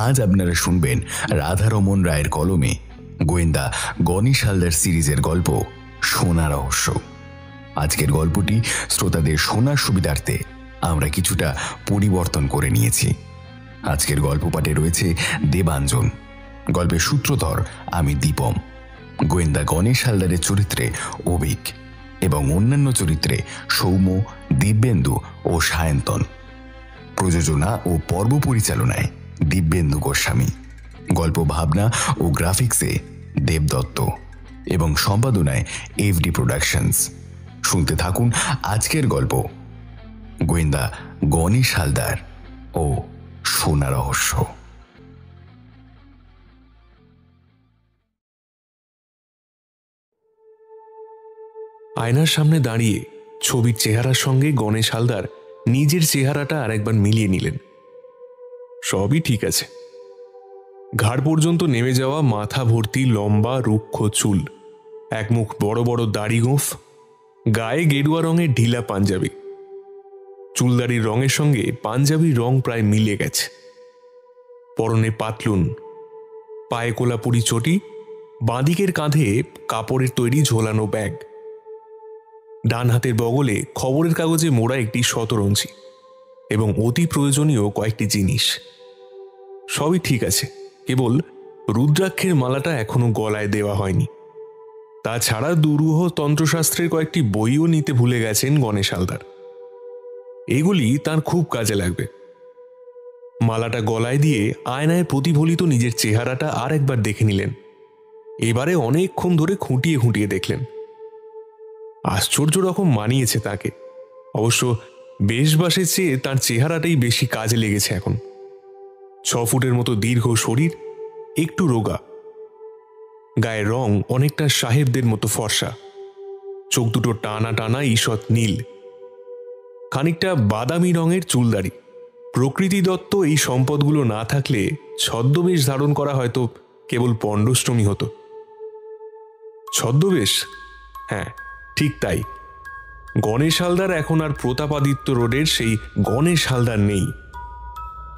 আজ আপনারা শুনবেন রাধারমন রায়ের কলমে গোয়েন্দা গণেশ হালদার সিরিজের গল্প সোনা রহস্য। আজকের গল্পটি শ্রোতাদের শোনার সুবিধার্থে আমরা কিছুটা পরিবর্তন করে নিয়েছি। আজকের গল্প পাঠে রয়েছে দেবাঞ্জন, গল্পের সূত্রধর আমি দীপম, গোয়েন্দা গণেশ হালদারের চরিত্রে অভিক এবং অন্যান্য চরিত্রে সৌম্য, দিব্যেন্দু ও সায়ন্তন। প্রযোজনা ও পর্ব পরিচালনায় দিব্যেন্দু গোস্বামী, গল্প ভাবনা ও গ্রাফিক্সে দেবদত্ত এবং সম্পাদনায় এফডি প্রোডাকশনস। শুনতে থাকুন আজকের গল্প গোয়েন্দা গণেশ হালদার ও সোনা রহস্য। আয়নার সামনে দাঁড়িয়ে ছবির চেহারার সঙ্গে গণেশ হালদার নিজের চেহারাটা আরেকবার মিলিয়ে নিলেন। সবই ঠিক আছে। ঘাড় পর্যন্ত নেমে যাওয়া মাথা ভর্তি লম্বা রুক্ষ চুল, এক মুখ বড় বড় দাড়ি গোঁফ, গায়ে গেরুয়া রঙের ঢিলা পাঞ্জাবি। চুলদাড়ির রঙের সঙ্গে পাঞ্জাবির রং প্রায় মিলে গেছে। পরনে পাতলুন, পায়ে কোলাপুরি চটি, বাঁদিকের কাঁধে কাপড়ের তৈরি ঝোলানো ব্যাগ, ডান হাতের বগলে খবরের কাগজে মোড়া একটি শতরঞ্চি এবং অতি প্রয়োজনীয় কয়েকটি জিনিস। সবই ঠিক আছে, কেবল রুদ্রাক্ষের মালাটা এখনো গলায় দেওয়া হয়নি। তাছাড়া দুরূহ তন্ত্রশাস্ত্রের কয়েকটি বইও নিতে ভুলে গেছেন গণেশ হালদার। এগুলি তার খুব কাজে লাগবে। মালাটা গলায় দিয়ে আয়নায় প্রতিফলিত নিজের চেহারাটা আর একবার দেখে নিলেন। এবারে অনেকক্ষণ ধরে খুঁটিয়ে খুঁটিয়ে দেখলেন। আশ্চর্য রকম মানিয়েছে তাকে। অবশ্য বেশবাসের চেয়ে তার চেহারাটাই বেশি কাজে লেগেছে এখন। 6 ফুটের মতো দীর্ঘ শরীর, একটু রোগা, গায়ের রং অনেকটা সাহেবদের মতো ফর্সা, চোখ দুটো টানা টানা ঈষৎ নীল, খানিকটা বাদামি রঙের চুলদাড়ি। প্রকৃতি দত্ত এই সম্পদগুলো না থাকলে ছদ্মবেশ ধারণ করা হয়তো কেবল পণ্ডশ্রমী হতো। ছদ্মবেশ? হ্যাঁ, ঠিক তাই। গণেশ হালদার এখন আর প্রতাপাদিত্য রোডের সেই গণেশ হালদার নেই।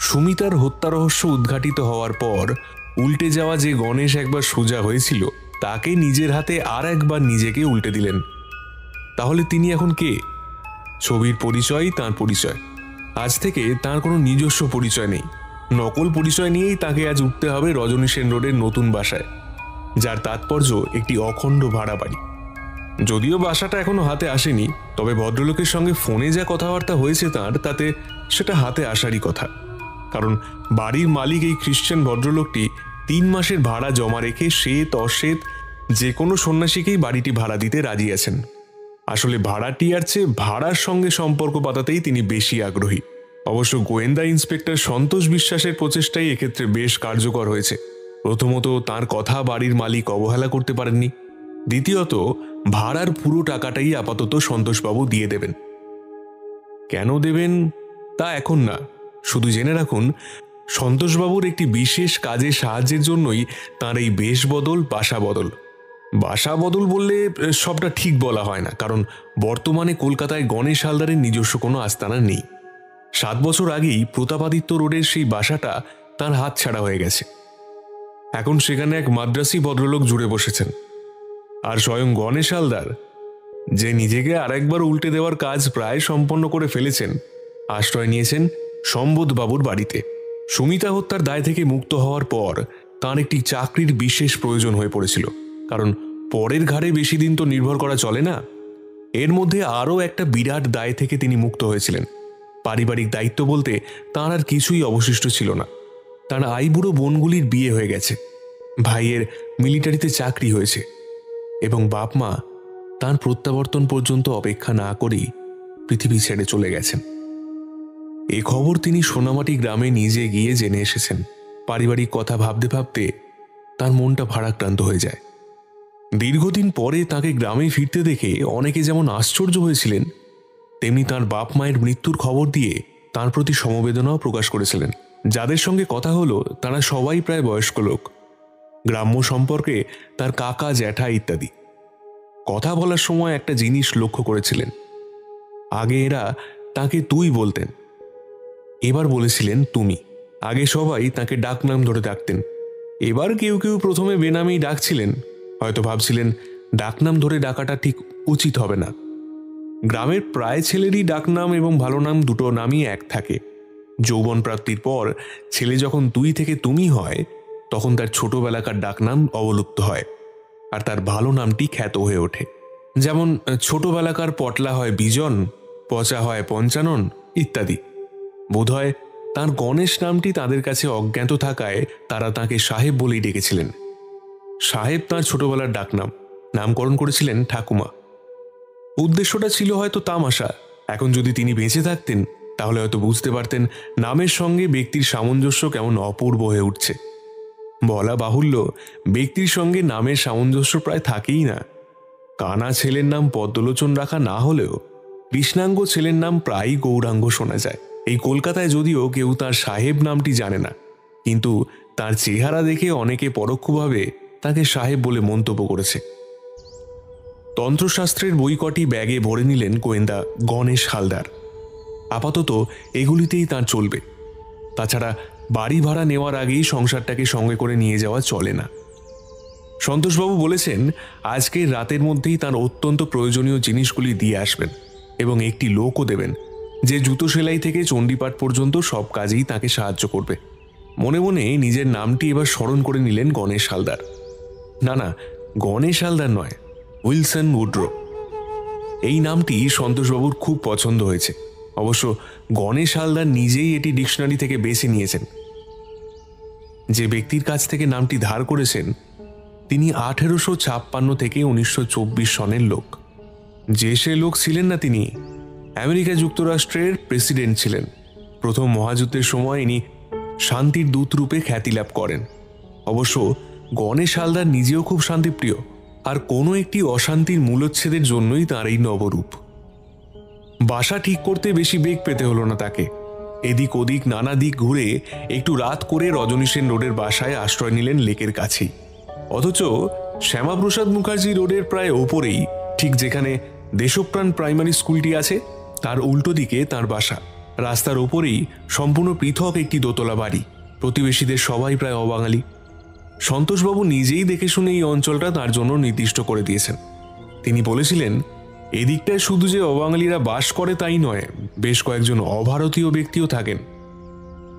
সুমিতার হত্যা রহস্য উদ্ঘাটিত হওয়ার পর উল্টে যাওয়া যে গণেশ একবার সোজা হয়েছিল, তাকে নিজের হাতে আর একবার নিজেকে উল্টে দিলেন। তাহলে তিনি এখন কে? ছবির পরিচয় তাঁর পরিচয়। আজ থেকে তাঁর কোনো নিজস্ব পরিচয় নেই। নকল পরিচয় নিয়েই তাকে আজ উঠতে হবে রজনী সেন রোডের নতুন বাসায়, যার তাৎপর্য একটি অখণ্ড ভাড়া বাড়ি। যদিও বাসাটা এখনো হাতে আসেনি, তবে ভদ্রলোকের সঙ্গে ফোনে যা কথাবার্তা হয়েছে তাঁর, তাতে সেটা হাতে আসারই কথা। কারণ বাড়ির মালিক এই খ্রিশ্চান ভদ্রলোকটি 3 মাসের ভাড়া জমা রেখে শ্বেত অশ্বেত যে কোনো সন্ন্যাসীকেই বাড়িটি ভাড়া দিতে রাজি আছেন। আসলে ভাড়াটিয়ার চেয়ে ভাড়ার সঙ্গে সম্পর্ক পাতাতেই তিনি বেশি আগ্রহী। অবশ্য গোয়েন্দা ইন্সপেক্টর সন্তোষ বিশ্বাসের প্রচেষ্টাই এক্ষেত্রে বেশ কার্যকর হয়েছে। প্রথমত, তার কথা বাড়ির মালিক অবহেলা করতে পারেননি। দ্বিতীয়ত, ভাড়ার পুরো টাকাটাই আপাতত সন্তোষবাবু দিয়ে দেবেন। কেন দেবেন তা এখন না, শুধু জেনে রাখুন সন্তোষবাবুর একটি বিশেষ কাজে সাহায্যের জন্যই তাঁর এই বেশ বদল, বাসা বদল। বাসা বদল বললে সবটা ঠিক বলা হয় না, কারণ বর্তমানে কলকাতায় গণেশ হালদারের নিজস্ব কোনো আস্তানা নেই। 7 বছর আগেই প্রতাপাদিত্য রোডের সেই বাসাটা তাঁর হাত ছাড়া হয়ে গেছে। এখন সেখানে এক মাদ্রাসি ভদ্রলোক জুড়ে বসেছেন। আর স্বয়ং গণেশ হালদার, যে নিজেকে আরেকবার উল্টে দেওয়ার কাজ প্রায় সম্পন্ন করে ফেলেছেন, আশ্রয় নিয়েছেন সম্বোধবাবুর বাড়িতে। সুমিতা হত্যার দায় থেকে মুক্ত হওয়ার পর তাঁর একটি চাকরির বিশেষ প্রয়োজন হয়ে পড়েছিল, কারণ পরের ঘাড়ে বেশি দিন তো নির্ভর করা চলে না। এর মধ্যে আরও একটা বিরাট দায় থেকে তিনি মুক্ত হয়েছিলেন। পারিবারিক দায়িত্ব বলতে তাঁর আর কিছুই অবশিষ্ট ছিল না। তাঁর আইবুড়ো বোনগুলির বিয়ে হয়ে গেছে, ভাইয়ের মিলিটারিতে চাকরি হয়েছে এবং বাপ মা তাঁর প্রত্যাবর্তন পর্যন্ত অপেক্ষা না করেই পৃথিবী ছেড়ে চলে গেছেন। এ খবর তিনি সোনামাটি গ্রামে নিজে গিয়ে জেনে এসেছেন। পারিবারিক কথা ভাবতে ভাবতে তার মনটা ভারাক্রান্ত হয়ে যায়। দীর্ঘদিন পরে তাকে গ্রামে ফিরতে দেখে অনেকে যেমন আশ্চর্য হয়েছিলেন, তেমনি তার বাপ মায়ের মৃত্যুর খবর দিয়ে তার প্রতি সমবেদনাও প্রকাশ করেছিলেন। যাদের সঙ্গে কথা হলো তারা সবাই প্রায় বয়স্ক লোক, গ্রাম্য সম্পর্কে তার কাকা, জ্যাঠা ইত্যাদি। কথা বলার সময় একটা জিনিস লক্ষ্য করেছিলেন, আগে এরা তাকে তুই বলতেন, এবার বলেছিলেন তুমি। আগে সবাই তাকে ডাকনাম ধরে ডাকতেন। এবার কেউ কেউ প্রথমে বেনামেই ডাকছিলেন, হয়তো ভাবছিলেন ডাকনাম ধরে ডাকাটা ঠিক উচিত হবে না। গ্রামের প্রায় ছেলেরই ডাকনাম এবং ভালো নাম দুটো নামই এক থাকে। যৌবন প্রাপ্তির পর ছেলে যখন তুই থেকে তুমি হয়, তখন তার ছোটবেলাকার ডাকনাম অবলুপ্ত হয় আর তার ভালো নামটি খ্যাত হয়ে ওঠে। যেমন ছোটবেলাকার পটলা হয় বিজন, পচা হয় পঞ্চানন ইত্যাদি। বোধহয় তাঁর গণেশ নামটি তাদের কাছে অজ্ঞাত থাকায় তারা তাঁকে সাহেব বলেই ডেকেছিলেন। সাহেব তাঁর ছোটবেলার ডাকনাম, নামকরণ করেছিলেন ঠাকুমা। উদ্দেশ্যটা ছিল হয়তো তামাশা। এখন যদি তিনি বেঁচে থাকতেন তাহলে হয়তো বুঝতে পারতেন নামের সঙ্গে ব্যক্তির সামঞ্জস্য কেমন অপূর্ব হয়ে উঠছে। বলা বাহুল্য, ব্যক্তির সঙ্গে নামের সামঞ্জস্য প্রায় থাকেই না। কানা ছেলের নাম পদ্মলোচন রাখা না হলেও কৃষ্ণাঙ্গ ছেলের নাম প্রায়ই গৌরাঙ্গ শোনা যায়। এই কলকাতায় যদিও কেউ তার সাহেব নামটি জানে না, কিন্তু তার চেহারা দেখে অনেকে পরোক্ষভাবে তাকে সাহেব বলে মন্তব্য করেছে। তন্ত্রশাস্ত্রের বই কটি ব্যাগে ভরে নিলেন গোয়েন্দা গণেশ হালদার। আপাতত এগুলিতেই তার চলবে। তাছাড়া বাড়ি ভাড়া নেওয়ার আগেই সংসারটাকে সঙ্গে করে নিয়ে যাওয়া চলে না। সন্তোষবাবু বলেছেন আজকের রাতের মধ্যেই তার অত্যন্ত প্রয়োজনীয় জিনিসগুলি দিয়ে আসবেন এবং একটি লোকও দেবেন যে জুতো সেলাই থেকে চণ্ডীপাঠ পর্যন্ত সব কাজেই তাকে সাহায্য করবে। মনে মনে নিজের নামটি এবার স্মরণ করে নিলেন গণেশ হালদার। না, গণেশ হালদার নয়, উইলসন উড্রো। এই নামটি সন্তোষবাবুর খুব পছন্দ হয়েছে। অবশ্য গণেশ হালদার নিজেই এটি ডিকশনারি থেকে বেছে নিয়েছেন। যে ব্যক্তির কাছ থেকে নামটি ধার করেছেন তিনি 1856 থেকে 1924 সনের লোক। যে সে লোক ছিলেন না, তিনি আমেরিকা যুক্তরাষ্ট্রের প্রেসিডেন্ট ছিলেন। প্রথম মহাযুদ্ধের সময় ইনি শান্তির দূত রূপে খ্যাতি লাভ করেন। অবশ্য গণেশ হালদার নিজেও খুব শান্তিপ্রিয়, আর কোনো একটি অশান্তির মূলোচ্ছেদের জন্যই তার এই নবরূপ। বাসা ঠিক করতে বেশি বেগ পেতে হলো না তাকে। এদিক ওদিক নানা দিক ঘুরে একটু রাত করে রজনী সেন রোডের বাসায় আশ্রয় নিলেন লেকের কাছেই। অথচ শ্যামাপ্রসাদ মুখার্জি রোডের প্রায় ওপরেই, ঠিক যেখানে দেশপ্রাণ প্রাইমারি স্কুলটি আছে তার উল্টো দিকে তার বাসা। রাস্তার ওপরেই সম্পূর্ণ পৃথক একটি দোতলা বাড়ি। প্রতিবেশীদের সবাই প্রায় অবাঙালি। সন্তোষবাবু নিজেই দেখে শুনে এই অঞ্চলটা তার জন্য নির্দিষ্ট করে দিয়েছেন। তিনি বলেছিলেন এদিকটায় শুধু যে অবাঙালিরা বাস করে তাই নয়, বেশ কয়েকজন অভারতীয় ব্যক্তিও থাকেন।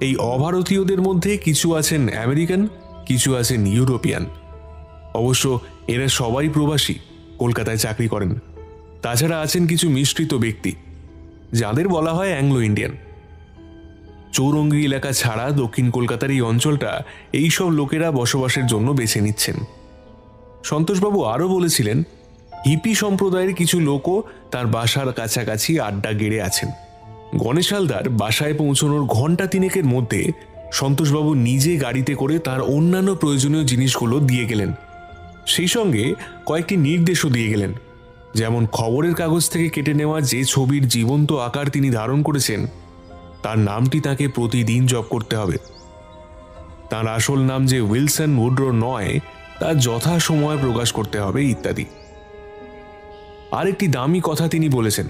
এই অভারতীয়দের মধ্যে কিছু আছেন আমেরিকান, কিছু আছেন ইউরোপিয়ান। অবশ্য এরা সবাই প্রবাসী, কলকাতায় চাকরি করেন। তাছাড়া আছেন কিছু মিশ্রিত ব্যক্তি যাদের বলা হয় অ্যাংলো ইন্ডিয়ান। চৌরঙ্গি এলাকা ছাড়া দক্ষিণ কলকাতার এই অঞ্চলটা এইসব লোকেরা বসবাসের জন্য বেছে নিচ্ছেন। সন্তোষবাবু আরও বলেছিলেন হিপি সম্প্রদায়ের কিছু লোকও তার বাসার কাছাকাছি আড্ডা গেড়ে আছেন। গণেশ হালদার বাসায় পৌঁছানোর ঘণ্টা তিনেকের মধ্যে সন্তোষবাবু নিজে গাড়িতে করে তার অন্যান্য প্রয়োজনীয় জিনিসগুলো দিয়ে গেলেন। সেই সঙ্গে কয়েকটি নির্দেশও দিয়ে গেলেন, যেমন খবরের কাগজ থেকে কেটে নেওয়া যে ছবির জীবন্ত আকার তিনি ধারণ করেছেন তার নামটি তাকে প্রতিদিন জপ করতে হবে। তার আসল নাম যে উইলসন উড্রো নয় তা যথা সময় প্রকাশ করতে হবে ইত্যাদি। আরেকটি দামি কথা তিনি বলেছেন,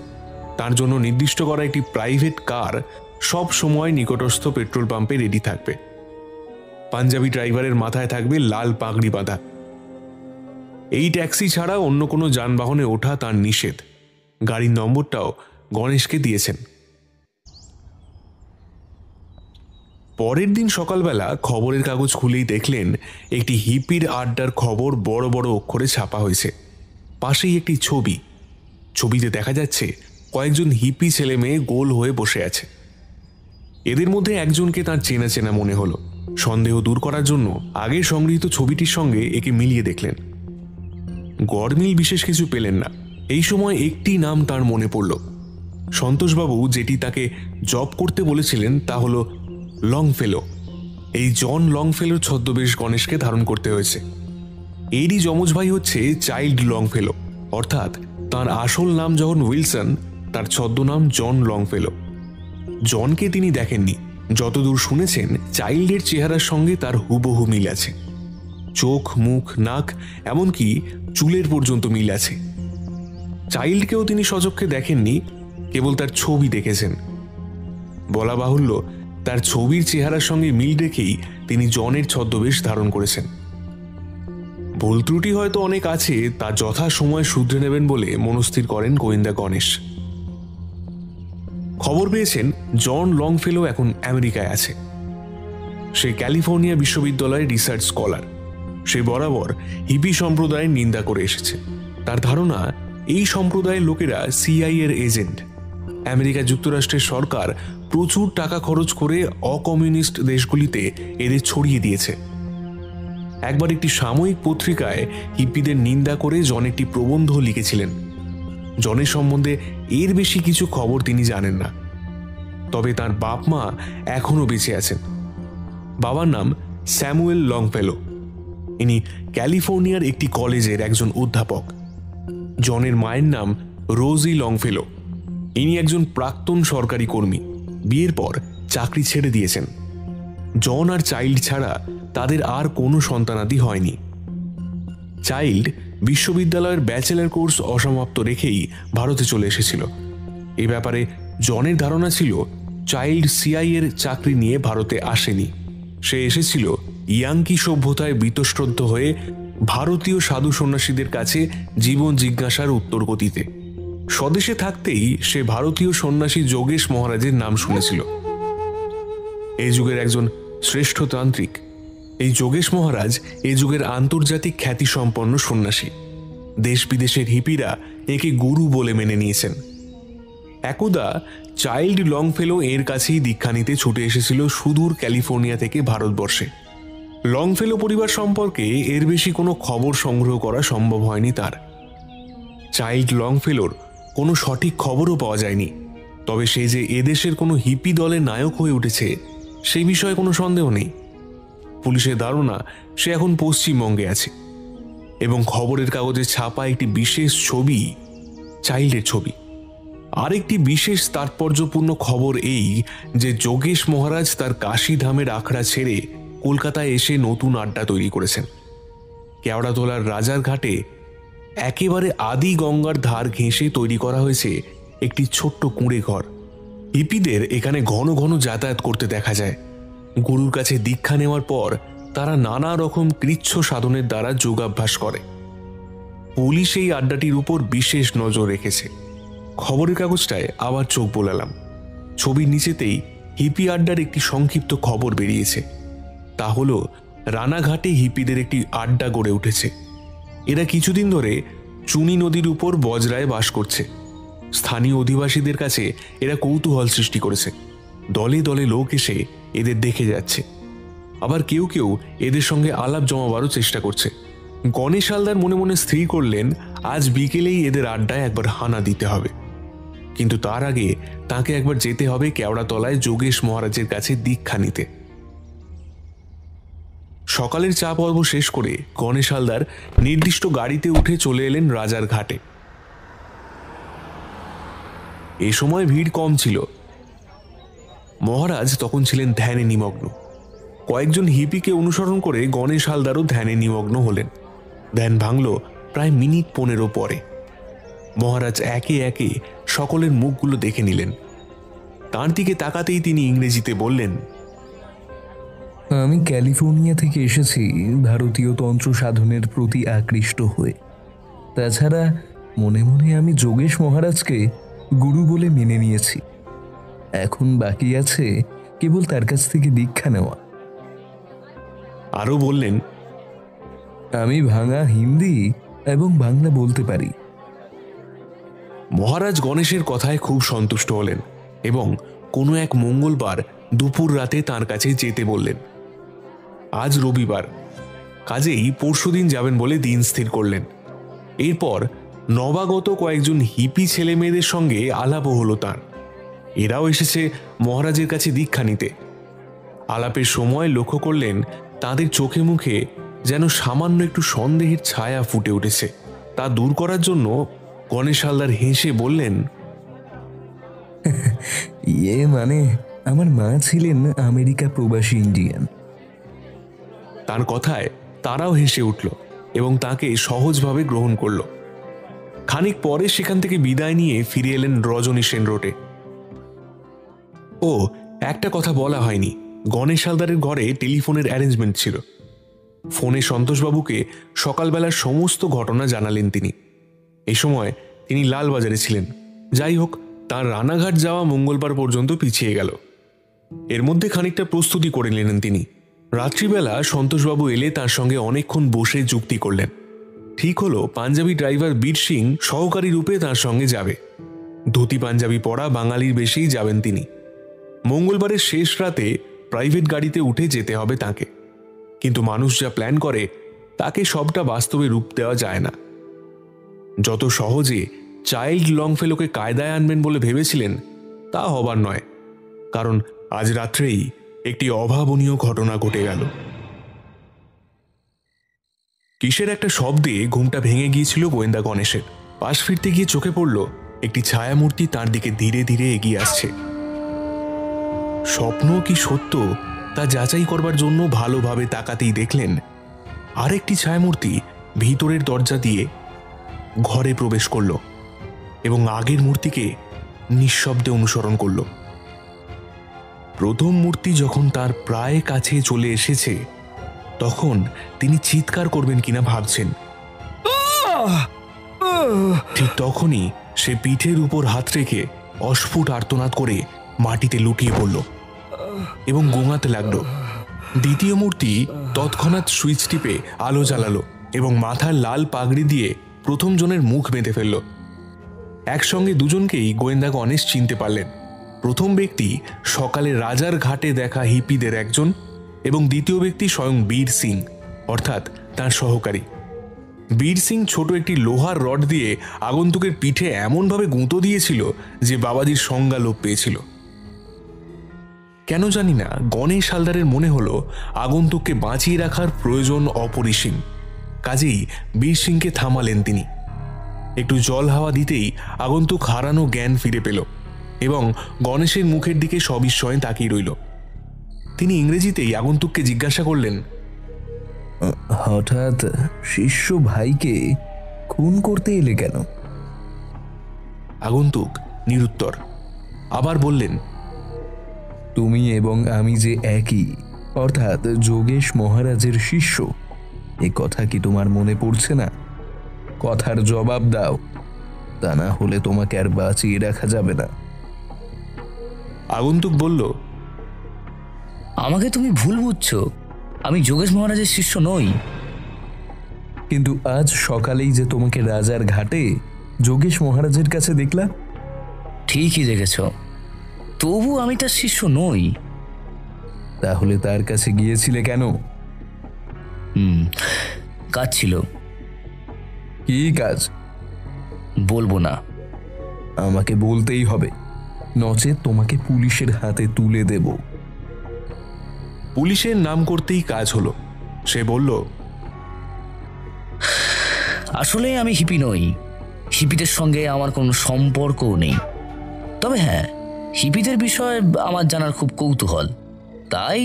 তার জন্য নির্দিষ্ট করা একটি প্রাইভেট কার সব সময় নিকটস্থ পেট্রোল পাম্পে রেডি থাকবে। পাঞ্জাবি ড্রাইভারের মাথায় থাকবে লাল পাগড়ি বাঁধা। এই ট্যাক্সি ছাড়া অন্য কোনো যানবাহনে ওঠা তার নিষেধ। গাড়ির নম্বরটাও গণেশকে দিয়েছেন। পরের দিন সকালবেলা খবরের কাগজ খুলেই দেখলেন একটি হিপির আড্ডার খবর বড় বড় অক্ষরে ছাপা হয়েছে। পাশেই একটি ছবি। ছবিতে দেখা যাচ্ছে কয়েকজন হিপি ছেলে মেয়ে গোল হয়ে বসে আছে। এদের মধ্যে একজনকে তার চেনা চেনা মনে হলো। সন্দেহ দূর করার জন্য আগে সংগৃহীত ছবিটির সঙ্গে একে মিলিয়ে দেখলেন। গড়মিল বিশেষ কিছু পেলেন না। এই সময় একটি নাম তার মনে পড়ল। সন্তোষবাবু যেটি তাকে জব করতে বলেছিলেন তা হল লংফেলো। এই জন লংফেলোর ছদ্মবেশ গণেশকে ধারণ করতে হয়েছে। এরই যমজ ভাই হচ্ছে চাইল্ড লংফেলো, অর্থাৎ তার আসল নাম যখন উইলসন, তার ছদ্মনাম জন লংফেলো। জনকে তিনি দেখেননি, যতদূর শুনেছেন চাইল্ডের চেহারার সঙ্গে তার হুবহু মিল আছে। চোখ, মুখ, নাক, এমনকি চুলের পর্যন্ত মিল আছে। চাইল্ডকেও তিনি সচক্ষে দেখেননি, কেবল তার ছবি দেখেছেন। বলা বাহুল্য তার ছবির চেহারার সঙ্গে মিল রেখেই তিনি জনের ছদ্মবেশ ধারণ করেছেন। ভুল ত্রুটি হয়তো অনেক আছে, তা যথা সময় শুধরে নেবেন বলে মনস্থির করেন গোয়েন্দা গণেশ। খবর পেয়েছেন জন লংফেলো এখন আমেরিকায় আছে। সে ক্যালিফোর্নিয়া বিশ্ববিদ্যালয়ের রিসার্চ স্কলার। সে বরাবর হিপি সম্প্রদায়ের নিন্দা করে এসেছে। তার ধারণা এই সম্প্রদায়ের লোকেরা সিআইএ এর এজেন্ট। আমেরিকা যুক্তরাষ্ট্রের সরকার প্রচুর টাকা খরচ করে অকমিউনিস্ট দেশগুলিতে এদের ছড়িয়ে দিয়েছে। একবার একটি সাময়িক পত্রিকায় হিপ্পিদের নিন্দা করে জন একটি প্রবন্ধ লিখেছিলেন। জনের সম্বন্ধে এর বেশি কিছু খবর তিনি জানেন না। তবে তার বাপ মা এখনো বেঁচে আছেন। বাবার নাম স্যামুয়েল লংফেলো। ইনি ক্যালিফোর্নিয়ার একটি কলেজের একজন অধ্যাপক। জনের মায়ের নাম রোজি লংফেলো। ইনি একজন প্রাক্তন সরকারি কর্মী। বিয়ের পর চাকরি ছেড়ে দিয়েছেন। জন আর চাইল্ড ছাড়া তাদের আর কোনো সন্তানাদি হয়নি। চাইল্ড বিশ্ববিদ্যালয়ের ব্যাচেলর কোর্স অসমাপ্ত রেখেই ভারতে চলে এসেছিল। এ ব্যাপারে জনের ধারণা ছিল চাইল্ড সিআইএর চাকরি নিয়ে ভারতে আসেনি। সে এসেছিল ইয়াঙ্কি সভ্যতায় বীতশ্রদ্ধ হয়ে ভারতীয় সাধু সন্ন্যাসীদের কাছে জীবন জিজ্ঞাসার উত্তর গতিতে। স্বদেশে থাকতেই সে ভারতীয় সন্ন্যাসী যোগেশ মহারাজের নাম শুনেছিল। এই যুগের একজন শ্রেষ্ঠ তান্ত্রিক। এই যোগেশ মহারাজ এ যুগের আন্তর্জাতিক খ্যাতিসম্পন্ন সন্ন্যাসী। দেশ বিদেশের হিপিরা একে গুরু বলে মেনে নিয়েছেন। একদা চাইল্ড লংফেলো এর কাছেই দীক্ষা নিতে ছুটে এসেছিল সুদূর ক্যালিফোর্নিয়া থেকে ভারতবর্ষে। লংফেলো পরিবার সম্পর্কে এর বেশি কোনো খবর সংগ্রহ করা সম্ভব হয়নি তার। চাইল্ড লংফেলোর কোনো সঠিক খবরও পাওয়া যায়নি। তবে সে যে এদেশের কোনো হিপি দলের নায়ক হয়ে উঠেছে সেই বিষয়ে কোনো সন্দেহ নেই। পুলিশের ধারণা সে এখন পশ্চিমবঙ্গে আছে এবং খবরের কাগজে ছাপা একটি বিশেষ ছবি চাইল্ডের ছবি। আরেকটি বিশেষ তাৎপর্যপূর্ণ খবর এই যে যোগেশ মহারাজ তার কাশীধামের আখড়া ছেড়ে কলকাতায় এসে নতুন আড্ডা তৈরি করেছেন। কেওড়াতলার রাজার ঘাটে একেবারে আদি গঙ্গার ধার ঘেঁষে তৈরি করা হয়েছে একটি ছোট্ট কুঁড়ে ঘর। হিপিদের এখানে ঘন ঘন যাতায়াত করতে দেখা যায়। গুরুর কাছে দীক্ষা নেওয়ার পর তারা নানা রকম কৃচ্ছ সাধনের দ্বারা যোগাভ্যাস করে। পুলিশ এই আড্ডাটির উপর বিশেষ নজর রেখেছে। খবরের কাগজটায় আবার চোখ বোলালাম। ছবির নিচেতেই হিপি আড্ডার একটি সংক্ষিপ্ত খবর বেরিয়েছে। তা হলো রানাঘাটে হিপিদের একটি আড্ডা গড়ে উঠেছে। এরা কিছুদিন ধরে চুনি নদীর উপর বজরায় বাস করছে। স্থানীয় অধিবাসীদের কাছে এরা কৌতূহল সৃষ্টি করেছে। দলে দলে লোক এসে এদের দেখে যাচ্ছে। আবার কেউ কেউ এদের সঙ্গে আলাপ জমাবারও চেষ্টা করছে। গণেশ হালদার মনে মনে স্থির করলেন আজ বিকেলেই এদের আড্ডায় একবার হানা দিতে হবে। কিন্তু তার আগে তাকে একবার যেতে হবে কেওড়াতলায় যোগেশ মহারাজের কাছে দীক্ষা নিতে। সকালের চা পর্ব শেষ করে গণেশ হালদার নির্দিষ্ট গাড়িতে উঠে চলে এলেন রাজার ঘাটে। এ সময় ভিড় কম ছিল। মহারাজ তখন ছিলেন ধ্যানে নিমগ্ন। কয়েকজন হিপিকে অনুসরণ করে গণেশ হালদারও ধ্যানে নিমগ্ন হলেন। ধ্যান ভাঙল প্রায় মিনিট 15 পরে। মহারাজ একে একে সকলের মুখগুলো দেখে নিলেন। তার দিকে তাকাতেই তিনি ইংরেজিতে বললেন, আমি ক্যালিফোর্নিয়া থেকে এসেছি ভারতীয় তন্ত্র সাধনের প্রতি আকৃষ্ট হয়ে। তাছাড়া মনে মনে আমি যোগেশ মহারাজকে গুরু বলে মেনে নিয়েছি। এখন বাকি আছে কেবল তার কাছ থেকে দীক্ষা নেওয়া। আরও বললেন, আমি ভাঙা হিন্দি এবং বাংলা বলতে পারি। মহারাজ গণেশের কথায় খুব সন্তুষ্ট হলেন এবং কোনো এক মঙ্গলবার দুপুর রাতে তাঁর কাছে যেতে বললেন। আজ রবিবার, কাজেই পরশুদিন যাবেন বলে দিন স্থির করলেন। এরপর নবাগত কয়েকজন হিপি ছেলে মেয়েদের সঙ্গে আলাপও হলো তাঁর। এরাও এসেছে মহারাজের কাছে দীক্ষা নিতে। আলাপের সময় লক্ষ্য করলেন তাদের চোখে মুখে যেন সামান্য একটু সন্দেহের ছায়া ফুটে উঠেছে। তা দূর করার জন্য গণেশ হালদার হেসে বললেন, মানে আমার মা ছিলেন আমেরিকা প্রবাসী ইন্ডিয়ান। তার কথায় তারাও হেসে উঠল এবং তাকে সহজভাবে গ্রহণ করল। খানিক পরে সেখান থেকে বিদায় নিয়ে ফিরে এলেন রজনী সেন রোডে। ও একটা কথা বলা হয়নি, গণেশ হালদারের ঘরে টেলিফোনের অ্যারেঞ্জমেন্ট ছিল। ফোনে সন্তোষবাবুকে সকালবেলার সমস্ত ঘটনা জানালেন তিনি। এই সময় তিনি লালবাজারে ছিলেন। যাই হোক, তার রানাঘাট যাওয়া মঙ্গলবার পর্যন্ত পিছিয়ে গেল। এর মধ্যে খানিকটা প্রস্তুতি করে নিলেন তিনি। রাত্রিবেলা সন্তোষবাবু এলে তার সঙ্গে অনেকক্ষণ বসে যুক্তি করলেন। ঠিক হলো পাঞ্জাবি ড্রাইভার বীর সিং সহকারী রূপে তার সঙ্গে যাবে। ধুতি পাঞ্জাবি পরা বাঙালির বেশেই যাবেন তিনি। মঙ্গলবারের শেষ রাতে প্রাইভেট গাড়িতে উঠে যেতে হবে তাকে। কিন্তু মানুষ যা প্ল্যান করে তাকে সবটা বাস্তবে রূপ দেওয়া যায় না। যত সহজে চাইল্ড লংফেলোকে কায়দায় আনবেন বলে ভেবেছিলেন তা হবার নয়, কারণ আজ রাত্রেই একটি অভাবনীয় ঘটনা ঘটে গেল। কিসের একটা শব্দে ঘুমটা ভেঙে গিয়েছিল গোয়েন্দা গণেশের। পাশ ফিরতে গিয়ে চোখে পড়ল একটি ছায়ামূর্তি তার দিকে ধীরে ধীরে এগিয়ে আসছে। স্বপ্ন কি সত্য তা যাচাই করবার জন্য ভালোভাবে তাকাতেই দেখলেন আরেকটি ছায়ামূর্তি ভিতরের দরজা দিয়ে ঘরে প্রবেশ করল এবং আগের মূর্তিকে নিঃশব্দে অনুসরণ করল। প্রথম মূর্তি যখন তার প্রায় কাছে চলে এসেছে তখন তিনি চিৎকার করবেন কিনা ভাবছেন। ঠিক তখনই সে পিঠের উপর হাত রেখে অস্ফুট আর্তনাদ করে মাটিতে লুটিয়ে পড়ল এবং গোঙাতে লাগলো। দ্বিতীয় মূর্তি তৎক্ষণাৎ সুইচ টিপে আলো জ্বালালো এবং মাথার লাল পাগড়ি দিয়ে প্রথম জনের মুখ বেঁধে ফেলল। একসঙ্গে দুজনকেই গোয়েন্দা গণেশ চিনতে পারলেন। প্রথম ব্যক্তি সকালে রাজার ঘাটে দেখা হিপিদের একজন এবং দ্বিতীয় ব্যক্তি স্বয়ং বীর সিং, অর্থাৎ তার সহকারী। বীর সিং ছোট একটি লোহার রড দিয়ে আগন্তুকের পিঠে এমনভাবে গুঁতো দিয়েছিল যে বাবাজির সংজ্ঞা লোপ পেয়েছিল। কেন জানি না গণেশ হালদারের মনে হলো আগন্তুককে বাঁচিয়ে রাখার প্রয়োজন অপরিসীম। কাজেই বীর সিংকে থামালেন তিনি। একটু জল হাওয়া দিতেই আগন্তুক হারানো জ্ঞান ফিরে পেল এবং গণেশের মুখের দিকে সবিস্ময়ে তাকিয়ে রইল। তিনি ইংরেজিতেই আগন্তুককে জিজ্ঞাসা করলেন, হঠাৎ শিষ্য ভাইকে খুন করতে এলে কেন? আগন্তুক নিরুত্তর। আবার বললেন, তুমি এবং আমি যে একই, অর্থাৎ যোগেশ মহারাজের শিষ্য, এ কথা কি তোমার মনে পড়ছে না? কথার জবাব দাও, তা না হলে তোমাকে আর বাঁচিয়ে রাখা যাবে না। আগন্তুক বলল, আমাকে তুমি ভুল বুঝছো, আমি যোগেশ মহারাজের শিষ্য নই। কিন্তু আজ সকালেই যে তোমাকে রাজার ঘাটে যোগেশ মহারাজের কাছে দেখলাম। ঠিকই দেখেছ, তবু আমি তার শিষ্য নই। তাহলে তার কাছে গিয়েছিলে কেন? কাজ ছিল। কি কাজ? বলবো না। আমাকে বলতেই হবে, নচেত তোমাকে পুলিশের হাতে তুলে দেব। পুলিশের নাম করতেই কাজ হলো। সে বলল, আসলে আমি হিপি নই, হিপিদের সঙ্গে আমার কোনো সম্পর্কও নেই। তবে হ্যাঁ, হিপিদের বিষয়ে আমার জানার খুব কৌতূহল, তাই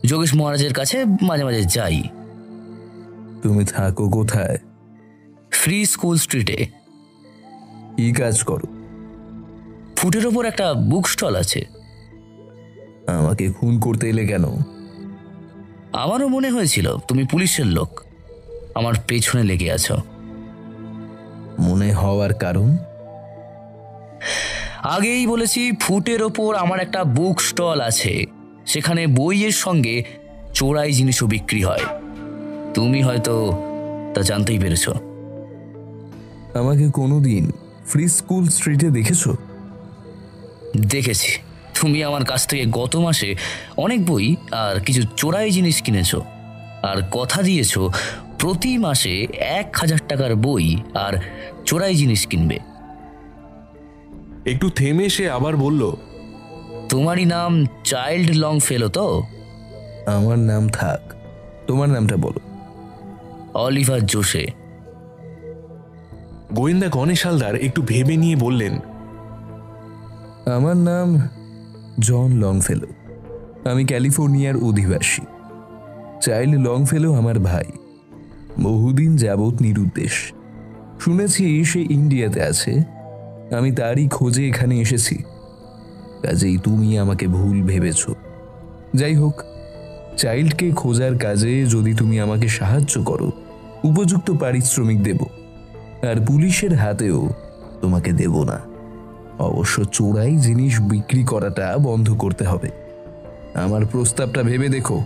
যোগেশ মহারাজের কাছে মাঝে মাঝে যাই। তুমি থাকো কোথায়? ফ্রি স্কুল স্ট্রিটে। কি কাজ করো? ফুটের ওপর একটা বুক স্টল আছে। আমাকে খুন করতে এলে কেন? আমারও মনে হয়েছিল তুমি পুলিশের লোক, আমার পেছনে লেগে আছো। মনে হওয়ার কারণ? আগেই বলেছি, ফুটের ওপর আমার একটা বুক স্টল আছে, সেখানে বইয়ের সঙ্গে চোরাই জিনিসও বিক্রি হয়। তুমি হয়তো তা জানতেই পেরেছ। আমাকে কোনোদিন ফ্রি স্কুল স্ট্রিটে দেখেছো? দেখেছি, তুমি আমার কাছ থেকে গত মাসে অনেক বই আর কিছু চোরাই জিনিস কিনেছো, আর কথা দিয়েছো প্রতি মাসে 1000 টাকার বই আর চোরাই জিনিস কিনবে। একটু থেমে সে আবার বলল, তোমারই নাম চাইল্ড লংফেলো তো? আমার নাম থাক, তোমার নামটা বলো। Oliver Jose. গোয়েন্দা গণেশ হালদার একটু ভেবে নিয়ে বললেন, আমার নাম জন লংফেলো। আমি ক্যালিফোর্নিয়ার অধিবাসী। চাইল্ড লংফেলো আমার ভাই, বহুদিন যাবৎ নিরুদ্দেশ। শুনেছি সে ইন্ডিয়াতে আছে, আমি তারই খোঁজে এখানে এসেছি। কাজেই তুমি আমাকে ভুল ভেবেছ। যাই হোক, চাইল্ডকে খোঁজার কাজে যদি তুমি আমাকে সাহায্য করো, উপযুক্ত পারিশ্রমিক দেব, আর পুলিশের হাতেও তোমাকে দেব না। অবশ্য চোরাই জিনিস বিক্রি করাটা বন্ধ করতে হবে। আমার প্রস্তাবটা ভেবে দেখো।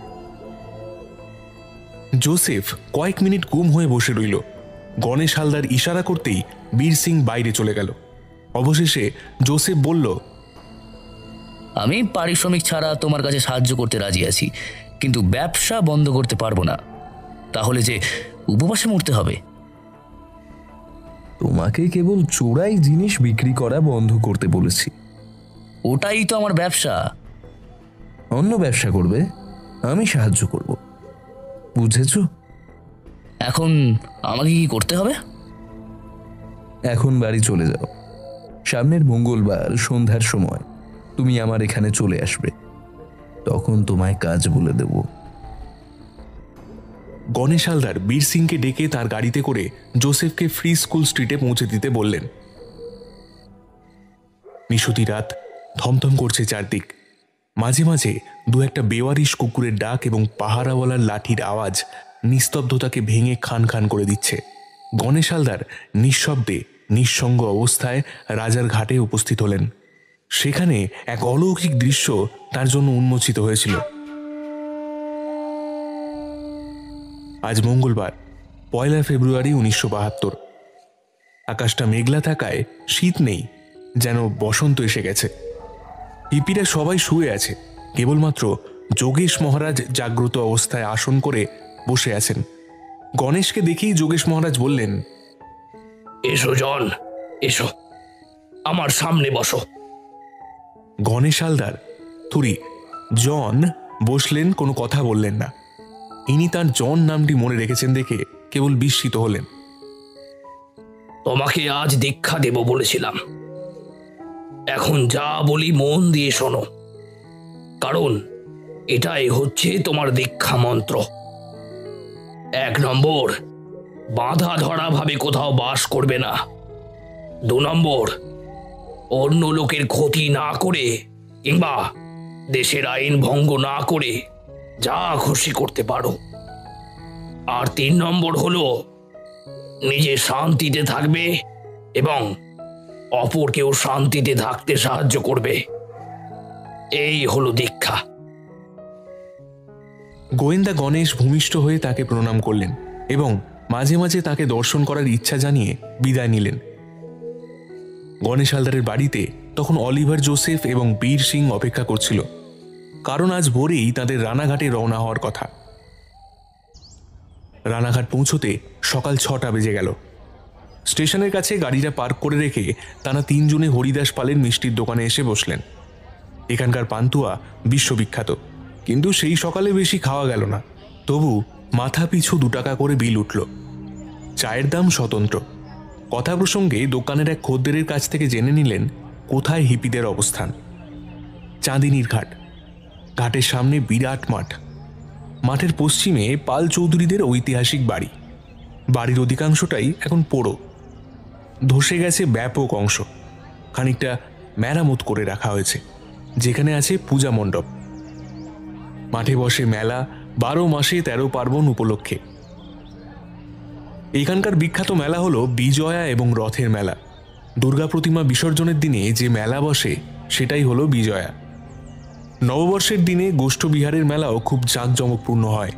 জোসেফ কয়েক মিনিট গুম হয়ে বসে রইল। গণেশ হালদার ইশারা করতেই বীর সিং বাইরে চলে গেল। অবশেষে জোসেফ বলল, আমি পারিশ্রমিক ছাড়া তোমার কাছে সাহায্য করতে রাজি আছি, কিন্তু ব্যবসা বন্ধ করতে পারবো না। তাহলে যে উপবাসে মরতে হবে। তোমাকে কেবল চোরাই জিনিস বিক্রি করা বন্ধ করতে বলেছি। ওটাই তো আমার ব্যবসা। অন্য ব্যবসা করবে, আমি সাহায্য করব, বুঝেছ? এখন আমাকে কি করতে হবে? এখন বাড়ি চলে যাও। সামনের মঙ্গলবার সন্ধ্যার সময় তুমি আমার এখানে চলে আসবে, তখন তোমায় কাজ বলে দেব। গণেশ হালদার বীর সিংকে ডেকে তার গাড়িতে করে জোসেফকে ফ্রি স্কুল স্ট্রিটে পৌঁছে দিতে বললেন। নিশুতি রাত, থমথম করছে চারদিক। মাঝে মাঝে দু একটা বেওয়ারিশ কুকুরের ডাক এবং পাহারাওয়ালার লাঠির আওয়াজ নিস্তব্ধতাকে ভেঙে খান খান করে দিচ্ছে। গণেশ হালদার নিঃশব্দে নিঃসঙ্গ অবস্থায় রাজার ঘাটে উপস্থিত হলেন। সেখানে এক অলৌকিক দৃশ্য তার জন্য উন্মোচিত হয়েছিল। আজ মঙ্গলবার, 1 ফেব্রুয়ারি 1972। আকাশটা মেঘলা থাকায় শীত নেই, যেন বসন্ত এসে গেছে। হিপিরা সবাই শুয়ে আছে, কেবলমাত্র যোগেশ মহারাজ জাগ্রত অবস্থায় আসন করে বসে আছেন। গণেশকে দেখেই যোগেশ মহারাজ বললেন, এসো জন, এসো, আমার সামনে বসো। গণেশ হালদার থুরি জন বসলেন, কোনো কথা বললেন না। ইনি তার জন নামটি মনে রেখেছেন দেখে কেবল বিস্মিত হলেন। তোমাকে আজ দীক্ষা দেব বলেছিলাম। এখন যা বলি মন দিয়ে শোনো, কারণ এটাই হচ্ছে তোমার দীক্ষা মন্ত্র। 1 নম্বর, বাঁধা ধরা ভাবে কোথাও বাস করবে না। 2 নম্বর, অন্য লোকের ক্ষতি না করে কিংবা দেশের আইন ভঙ্গ না করে যা খুশি করতে পারো। আর 3 নম্বর হলো নিজে শান্তিতে থাকবে এবং অপরকেও শান্তিতে থাকতে সাহায্য করবে। এই হলো দীক্ষা। গোয়েন্দা গণেশ ভূমিষ্ঠ হয়ে তাকে প্রণাম করলেন এবং মাঝে মাঝে তাকে দর্শন করার ইচ্ছা জানিয়ে বিদায় নিলেন। গণেশ হালদারের বাড়িতে তখন অলিভার জোসেফ এবং বীর সিং অপেক্ষা করছিল, কারণ আজ ভোরেই তাদের রানাঘাটে রওনা হওয়ার কথা। রানাঘাট পৌঁছতে সকাল 6টা বেজে গেল। স্টেশনের কাছে গাড়িটা পার্ক করে রেখে তারা 3 জনে হরিদাস পালের মিষ্টির দোকানে এসে বসলেন। এখানকার পান্তুয়া বিশ্ববিখ্যাত, কিন্তু সেই সকালে বেশি খাওয়া গেল না। তবু মাথা পিছু 2 টাকা করে বিল উঠল। চায়ের দাম স্বতন্ত্র। কথা প্রসঙ্গে দোকানের এক খদ্দেরের কাছ থেকে জেনে নিলেন কোথায় হিপিদের অবস্থান। চাঁদিনীর ঘাট। ঘাটের সামনে বিরাট মাঠ। মাঠের পশ্চিমে পাল চৌধুরীদের ঐতিহাসিক বাড়ি। বাড়ির অধিকাংশটাই এখন পোড়ো, ধসে গেছে ব্যাপক অংশ। খানিকটা মেরামত করে রাখা হয়েছে, যেখানে আছে পূজা মণ্ডপ। মাঠে বসে মেলা, 12 মাসে 13 পার্বণ উপলক্ষে। এখানকার বিখ্যাত মেলা হলো বিজয়া এবং রথের মেলা। দুর্গা প্রতিমা বিসর্জনের দিনে যে মেলা বসে সেটাই হলো বিজয়া। নববর্ষের দিনে গোষ্ঠবিহারের মেলাও খুব জাঁকজমকপূর্ণ হয়।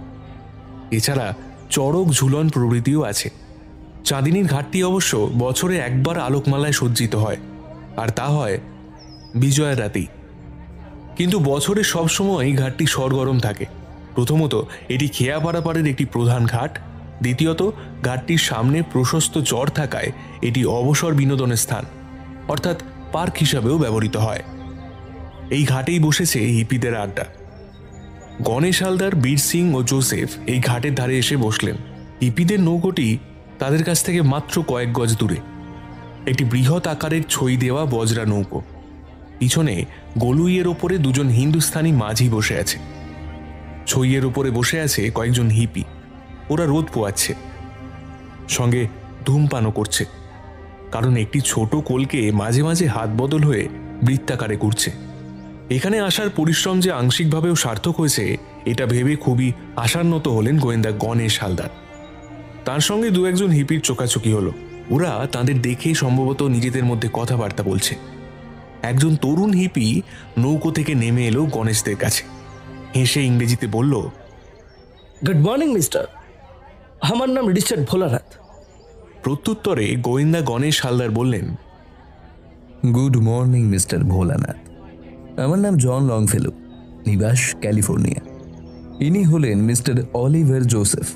এছাড়া চড়ক, ঝুলন প্রভৃতিও আছে। চাঁদিনীর ঘাটটি অবশ্য বছরে একবার আলোকমালায় সজ্জিত হয়, আর তা হয় বিজয়ার রাতেই। কিন্তু বছরে সবসময় ঘাটটি সরগরম থাকে। প্রথমত, এটি খেয়াপাড়া পাড়ের একটি প্রধান ঘাট। দ্বিতীয়ত, ঘাটটির সামনে প্রশস্ত চর থাকায় এটি অবসর বিনোদনের স্থান, অর্থাৎ পার্ক হিসাবেও ব্যবহৃত হয়। এই ঘাটেই বসেছে হিপিদের আড্ডা। গণেশ হালদার, বীর সিং ও জোসেফ এই ঘাটের ধারে এসে বসলেন। হিপিদের নৌকোটি তাদের কাছ থেকে মাত্র কয়েক গজ দূরে। একটি বৃহৎ আকারের ছই দেওয়া বজরা নৌকো। পিছনে গলুইয়ের ওপরে 2 জন হিন্দুস্তানি মাঝি বসে আছে। ছইয়ের ওপরে বসে আছে কয়েকজন হিপি। ওরা রোদ পোয়াচ্ছে, সঙ্গে ধূমপানও করছে, কারণ একটি ছোট কোলকে মাঝে মাঝে হাত বদল হয়ে বৃত্তাকারে ঘুরছে। এখানে আসার পরিশ্রম যে আংশিকভাবেও সার্থক হয়েছে এটা ভেবে খুবই আশান্বিত হলেন গোয়েন্দা গণেশ হালদার। তার সঙ্গে দু একজন হিপির চোকাচোকি হলো। ওরা তাদের দেখে সম্ভবত নিজেদের মধ্যে কথাবার্তা বলছে। একজন তরুণ হিপি নৌকো থেকে নেমে এলো গণেশদের কাছে, হেসে ইংরেজিতে বলল, গুড মর্নিং মিস্টার, আমার নাম রিচার্ড ভোলানাথ। প্রত্যুত্তরে গোয়েন্দা গণেশ হালদার বললেন, গুড মর্নিং মিস্টার ভোলানাথ, আমার নাম জন লংফেলো, নিবাস ক্যালিফোর্নিয়া। ইনি হলেন মিস্টার অলিভার জোসেফ।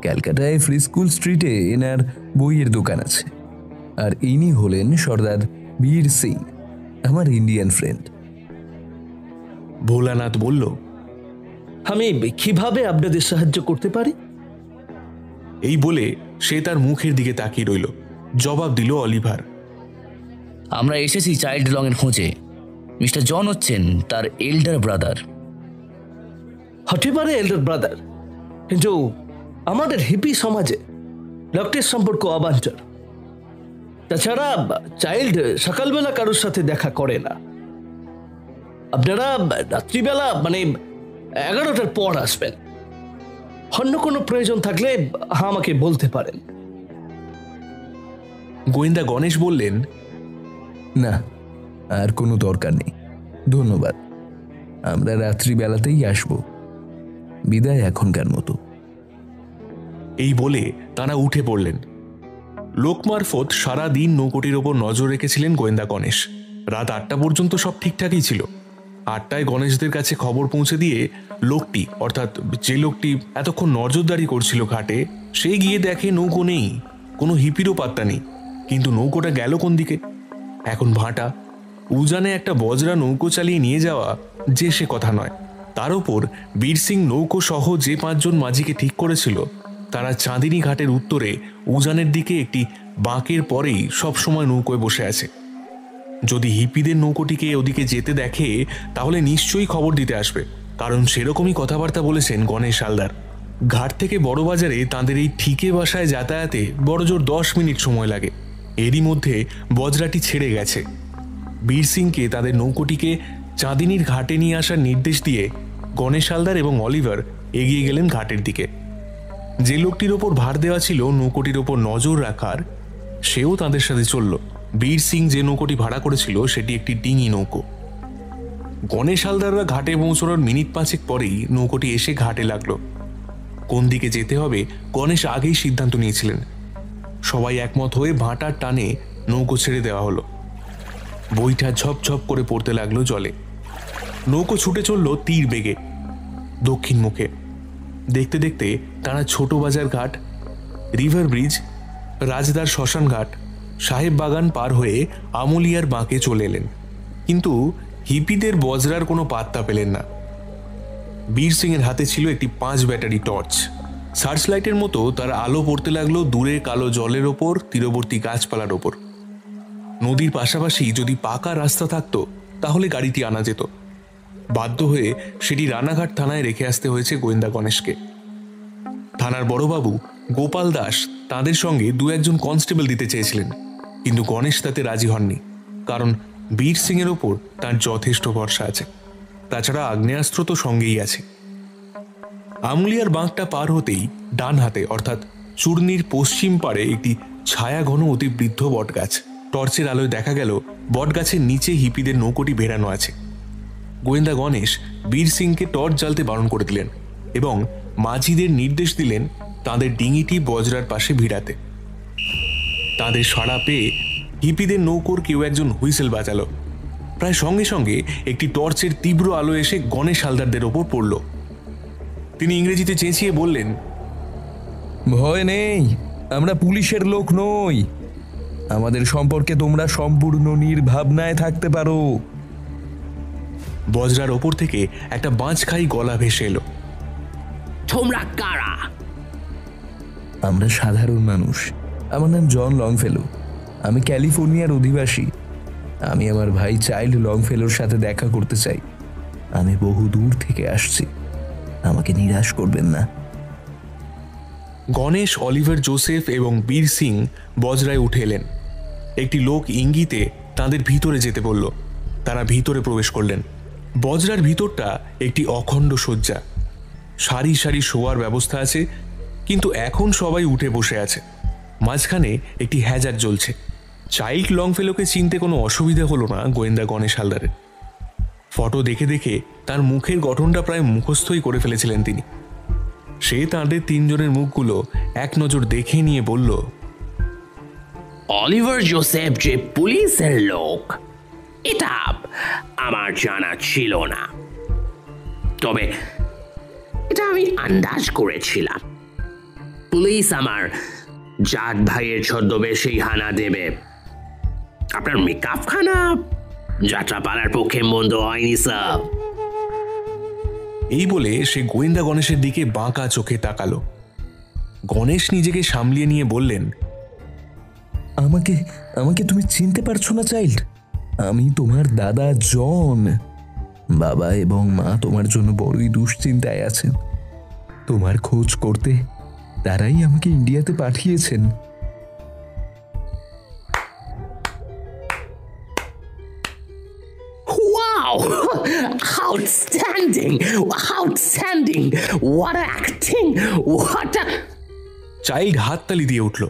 ক্যালকাটায় ফ্রি স্কুল স্ট্রিটে এনার বইয়ের দোকান আছে। আর ইনি হলেন সর্দার বীর সিং, আমার ইন্ডিয়ান ফ্রেন্ড। ভোলানাথ বলল, আমি কিভাবে আপনাদের সাহায্য করতে পারি? এই বলে সে তার মুখের দিকে তাকিয়ে রইল। জবাব দিল অলিভার, আমরা এসেছি চাইল্ড লং এর খোঁজে। মিস্টার জন হচ্ছেন তার এল্ডার ব্রাদার। হতে পারে এল্ডার ব্রাদার, কিন্তু আমাদের হিপি সমাজে রক্তের সম্পর্ক অবাঞ্ছর। তাছাড়া চাইল্ড সকালবেলা কারোর সাথে দেখা করে না। আপনারা রাত্রিবেলা মানে 11টার পর আসবেন। অন্য কোনো প্রয়োজন থাকলে আমাকে বলতে পারেন। গোয়েন্দা গণেশ বললেন, না, আর কোনো দরকার নেই, ধন্যবাদ। আমরা রাত্রিবেলাতেই আসব। বিদায় এখনকার মতো। এই বলে তারা উঠে পড়লেন। লোক মারফত সারাদিন নৌকোটির ওপর নজর রেখেছিলেন গোয়েন্দা গণেশ। রাত 8টা পর্যন্ত সব ঠিকঠাকই ছিল। 8টায় গণেশদের কাছে খবর পৌঁছে দিয়ে লোকটি, অর্থাৎ যে লোকটি এতক্ষণ নজরদারি করছিল ঘাটে, সে গিয়ে দেখে নৌকো নেই, কোনো হিপিরও পাত্তা নেই। কিন্তু নৌকোটা গেল কোন দিকে? এখন ভাটা উজানে একটা বজরা নৌকো চালিয়ে নিয়ে যাওয়া যে সে কথা নয়। তার উপর বীর সিং নৌকো সহ যে 5 জন মাঝিকে ঠিক করেছিল তারা চাঁদিনী ঘাটের উত্তরে উজানের দিকে একটি বাঁকের পরেই সবসময় নৌকোয় বসে আছে। যদি হিপিদের নৌকোটিকে ওদিকে যেতে দেখে তাহলে নিশ্চয়ই খবর দিতে আসবে, কারণ সেরকমই কথাবার্তা বলেছেন গণেশ হালদার। ঘাট থেকে বড়বাজারে তাদের এই ঠিকে বাসায় যাতায়াতে বড়জোর 10 মিনিট সময় লাগে। এরই মধ্যে বজরাটি ছেড়ে গেছে। বীর সিংকে তাদের নৌকোটিকে চাঁদিনীর ঘাটে নিয়ে আসার নির্দেশ দিয়ে গণেশ হালদার এবং অলিভার এগিয়ে গেলেন ঘাটের দিকে। যে লোকটির ওপর ভার দেওয়া ছিল নৌকোটির ওপর নজর রাখার, সেও তাদের সাথে চলল। বীর সিং যে নৌকোটি ভাড়া করেছিল সেটি একটি ডিঙি নৌকো। গণেশ হালদাররা ঘাটে পৌঁছানোর মিনিট 5 পরেই নৌকোটি এসে ঘাটে লাগলো। কোন দিকে যেতে হবে গণেশ আগেই সিদ্ধান্ত নিয়েছিলেন। সবাই একমত হয়ে ভাটার টানে নৌকো ছেড়ে দেওয়া হলো। বইটা ঝপঝপ করে পড়তে লাগলো জলে। নৌকো ছুটে চলল তীর বেগে দক্ষিণ মুখে। দেখতে দেখতে তারা ছোট বাজার ঘাট, রিভার ব্রিজ, রাজদার শ্মশান ঘাট, সাহেব বাগান পার হয়ে আমুলিয়ার বাঁকে চলে এলেন। কিন্তু হিপিদের বজরার কোনো পাত্তা পেলেন না। বীর সিং এর হাতে ছিল একটি 5 ব্যাটারি টর্চ। সার্চ লাইটের মতো তার আলো পড়তে লাগলো দূরে কালো জলের ওপর, তীরবর্তী গাছপালার ওপর। নদীর পাশাপাশি যদি পাকা রাস্তা থাকতো তাহলে গাড়িটি আনা যেত। বাধ্য হয়ে সেটি রানাঘাট থানায় রেখে আসতে হয়েছে গোয়েন্দা গণেশকে। থানার বড়বাবু গোপাল দাস তাদের সঙ্গে 2-1 কনস্টেবল দিতে চেয়েছিলেন, কিন্তু গণেশ তাতে রাজি হননি, কারণ বীর সিং এর ওপর তার যথেষ্ট ভরসা আছে। তাছাড়া আগ্নেয়াস্ত্র তো সঙ্গেই আছে। আমুলিয়ার বাঁকটা পার হতেই ডান হাতে অর্থাৎ চূর্ণির পশ্চিম পাড়ে একটি ছায়া ঘন অতি বৃদ্ধ বটগাছ। টর্চের আলোয় দেখা গেল বটগাছের নিচে হিপিদের নৌকোটি ভেড়ানো আছে। গোয়েন্দা গণেশ বীর সিংকে টর্চ জ্বালতে বারণ করে দিলেন এবং মাঝিদের নির্দেশ দিলেন তাদের ডিঙিটি বজরার পাশে ভিড়াতে। তাদের সাড়া পেয়ে হিপিদের নৌকোর কেউ একজন হুইসেল বাজালো। প্রায় সঙ্গে সঙ্গে একটি টর্চের তীব্র আলো এসে গণেশ হালদারদের ওপর পড়ল। তিনি ইংরেজিতে চেঁচিয়ে বললেন, ভয় নেই, আমরা পুলিশের লোক নই। আমাদের সম্পর্কে তোমরা সম্পূর্ণ নির্ভাবনায় থাকতে পারো। বজরার ওপর থেকে একটা বাঁচখাই গলা ভেসে এলো। তোমরা কারা? আমরা সাধারণ মানুষ। আমার নাম জন লংফেলো, আমি ক্যালিফোর্নিয়ার অধিবাসী। আমি আমার ভাই চাইল্ড লংফেলোর সাথে দেখা করতে চাই। আমি বহু দূর থেকে আসছি, আমাকে নিরাশ করবেন না। গণেশ, অলিভার জোসেফ এবং বীর সিং বজরায় উঠে এলেন। একটি লোক ইঙ্গিতে তাদের ভিতরে যেতে বলল। তারা ভিতরে প্রবেশ করলেন। বজরার ভিতরটা একটি অখণ্ড শয্যা, সারি সারি শোয়ার ব্যবস্থা আছে, কিন্তু এখন সবাই উঠে বসে আছে। মাঝখানে একটি হ্যাজার জ্বলছে। চাইল্ড লংফেলোকে চিনতে কোনো অসুবিধা হলো না গোয়েন্দা গণেশ হালদারের। ফটো দেখে দেখে তার মুখের গঠনটা প্রায় মুখস্থই করে ফেলেছিলেন তিনি। সে তাঁদের তিনজনের মুখগুলো এক নজর দেখে নিয়ে বলল, অলিভার জোসেফ যে পুলিশের লোক এটা আমার জানা ছিল না, তবে এটা আমি আন্দাজ করেছিলাম। পুলিশ আমার জাট ভাইয়ের ছদ্মবেশেই হানা দেবে। আপনার মেকআপখানা যাত্রাপালার পক্ষে মন্দ হয়নি স্যার। এই বলে সে গোয়েন্দা গণেশের দিকে বাঁকা চোখে তাকালো। গণেশ নিজেকে সামলিয়ে নিয়ে বললেন, আমাকে আমাকে তুমি চিনতে পারছো না চাইল্ড? আমি তোমার দাদা জন। বাবা এবং মা তোমার জন্য বড়ই দুশ্চিন্তায় আছেন। তোমার খোঁজ করতে তারাই আমাকে ইন্ডিয়াতে পাঠিয়েছেন। Wow! Outstanding! Outstanding! What acting! What a... child হাততালি দিয়ে উঠল।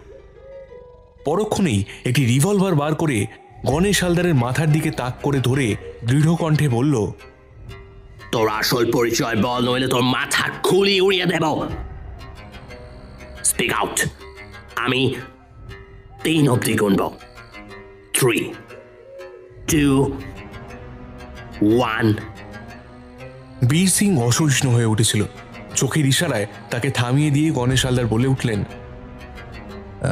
পরক্ষণেই একটি রিভলভার বার করে গণেশ হালদারের মাথার দিকে তাক করে ধরে দৃঢ় কণ্ঠে বলল, তোর আসল পরিচয় বল, নইলে তোর মাথা খুলি উড়িয়ে দেব। Speak out. আমি 3 অব্দি গুনব। 3, 2, 1। বীর সিং অসহিষ্ণু হয়ে উঠেছিল। চোখের ইশারায় তাকে থামিয়ে দিয়ে গণেশ হালদার বলে উঠলেন,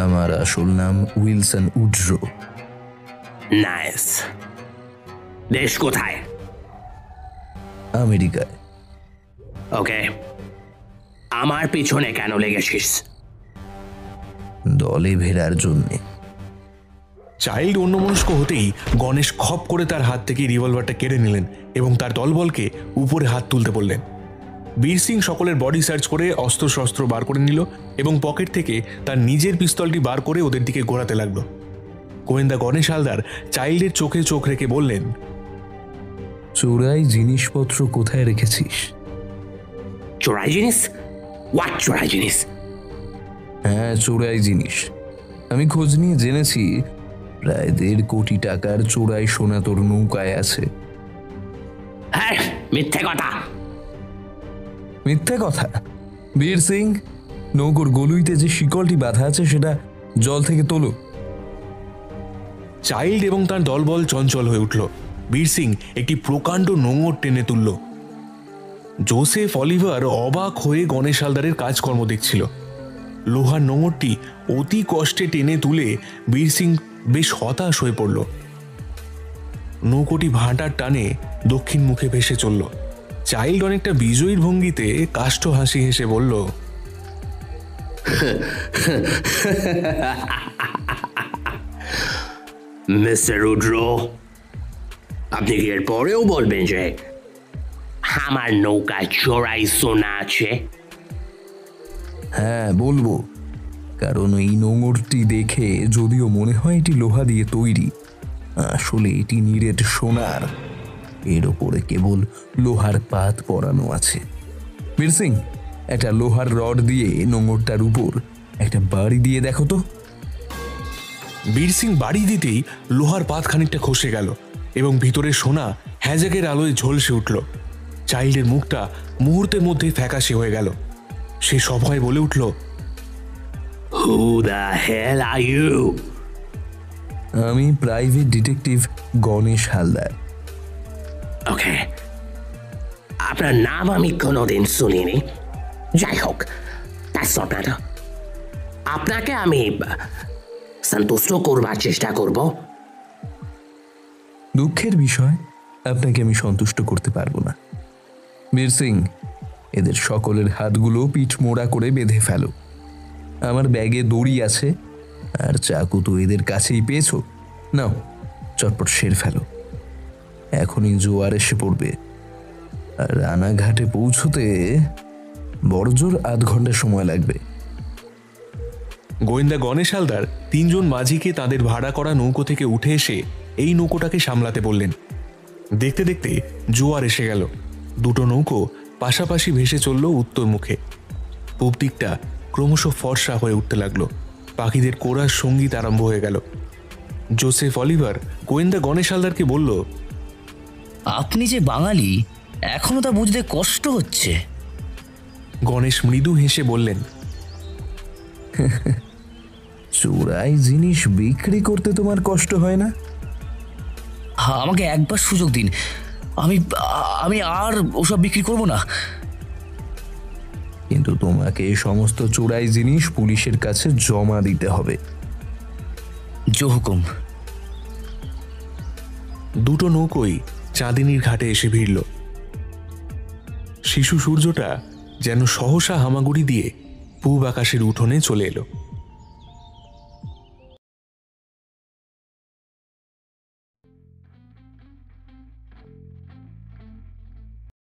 আমার আসল নাম উইলসন উড্রো। নাইস। দেশ কোথায়? আমেরিকায়। ওকে, আমার পিছনে কেন লেগেছিস? দলে ভেড়ার জন্যে। চাইল্ড অন্যমনস্ক হতেই গণেশ খপ করে তার হাত থেকে রিভলভারটা কেড়ে নিলেন এবং তার দলবলকে উপরে হাত তুলতে বললেন। বীর সিং সকলের বডি সার্চ করে অস্ত্রশস্ত্র বার করে নিল এবং পকেট থেকে তার নিজের পিস্তলটি বার করে ওদের দিকে ঘোরাতে লাগলো। গোয়েন্দা গণেশ হালদার চাইল্ডের চোখে চোখ রেখে বললেন, চোরাই জিনিসপত্র কোথায় রেখেছিস? চোরাই জিনিস? হোয়াট চোরাই জিনিস? হ্যাঁ, চোরাই জিনিস। আমি খোঁজ নিয়ে জেনেছি প্রায় 1.5 কোটি টাকার চোরাই সোনা তোর নৌকায় আছে। হ্যাঁ, মিথ্যে কথা। মিথ্যে কথা? বীর সিং, নৌকোর গলুইতে যে শিকলটি বাঁধা আছে সেটা জল থেকে তোলো। চাইল্ড এবং তার দলবল চঞ্চল হয়ে উঠল। বীর সিং একটি প্রকাণ্ড নোঙর টেনে তুলল। জোসেফ অলিভার অবাক হয়ে গণেশ হালদারের কাজকর্ম দেখছিল। লোহার নোঙরটি অতি কষ্টে টেনে তুলে বীর সিং বেশ হতাশ হয়ে পড়ল। নৌকোটি ভাটার টানে দক্ষিণ মুখে ভেসে চলল। চাইল্ড অনেকটা বিজয়ীর ভঙ্গিতে কাষ্ঠ হাসি হেসে বলল, মিস্টার রুদ্রো, আপনি কি এর পরেও বলবেন যে আমার নৌকায় চোরাই সোনা আছে? হ্যাঁ, বলবো। কারণ এই নোঙরটি দেখে যদিও মনে হয় এটি লোহা দিয়ে তৈরি, আসলে এটি নিরেট সোনার। এর ওপরে কেবল লোহার পাত পরানো আছে। বীর সিং, একটা লোহার রড দিয়ে নোঙরটার উপর একটা বাড়ি দিয়ে দেখো তো। বীর সিং বাড়ি দিতেই লোহার পাত খানিকটা খসে গেল এবং ভিতরে সোনা হ্যাজাকের আলোয় ঝলসে উঠল। চাইল্ডের মুখটা মুহূর্তের মধ্যেই ফ্যাকাশে হয়ে গেল। সে সভয়ে বলে উঠল, Who the hell are you? আমি প্রাইভেট ডিটেকটিভ গণেশ হালদার। ওকে, আপনার নাম আমি কোনোদিন শুনিনি। যাই হোক, দ্যাটস নট ম্যাটার। আপনাকে আমি সন্তুষ্ট করবার চেষ্টা করব। দুঃখের বিষয়, আপনাকে আমি সন্তুষ্ট করতে পারবো না। বীর সিং, এদের সকলের হাতগুলো পিঠ মোড়া করে বেঁধে ফেলো। আমার ব্যাগে দড়ি আছে আর চাকু তো এদের কাছেই পেয়েছো। নাও, চটপট সেরে ফেলো। এখনই জোয়ার এসে পড়বে আর রানাঘাটে পৌঁছতে বড়জোর 8 ঘন্টা সময় লাগবে। গোয়েন্দা গণেশ হালদার 3 জন মাঝিকে তাদের ভাড়া করা নৌকো থেকে উঠে এসে এই নৌকোটাকে সামলাতে বললেন। দেখতে দেখতে জোয়ার এসে গেল। দুটো নৌকো পাশাপাশি ভেসে চলল উত্তর মুখে। পূব দিকটা ক্রমশ ফর্সা হয়ে উঠতে লাগলো। পাখিদের কোরাস সঙ্গীত আরম্ভ হয়ে গেল। জোসেফ অলিভার গোয়েন্দা গণেশ হালদারকে বলল, আপনি যে বাঙালি এখনো তা বুঝতে কষ্ট হচ্ছে। গণেশ মৃদু হেসে বললেন, চোরাই জিনিস বিক্রি করতে তোমার কষ্ট হয় না? আমাকে একবার সুযোগ দিন, আমি আমি আর ওসব বিক্রি করব না। কিন্তু তোমাকে এই সমস্ত চোরাই জিনিস পুলিশের কাছে জমা দিতে হবে। জো হুকুম। দুটো নৌকোই চাঁদিনীর ঘাটে এসে ভিড়ল। শিশু সূর্যটা যেন সহসা হামাগুড়ি দিয়ে পূব আকাশের উঠোনে চলে এলো।